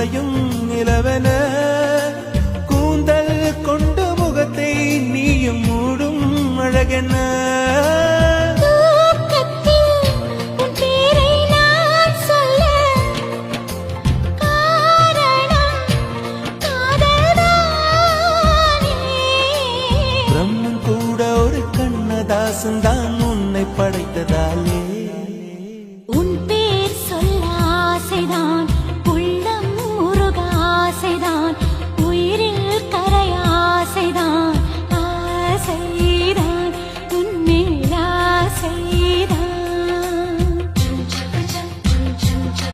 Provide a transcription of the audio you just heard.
நுழையும் நிலவென கூந்தல் கொண்டு முகத்தை நீயும் மூடும் அழகென்ன பிரம்மன் கூட ஒரு கண்ணதாசன் தான்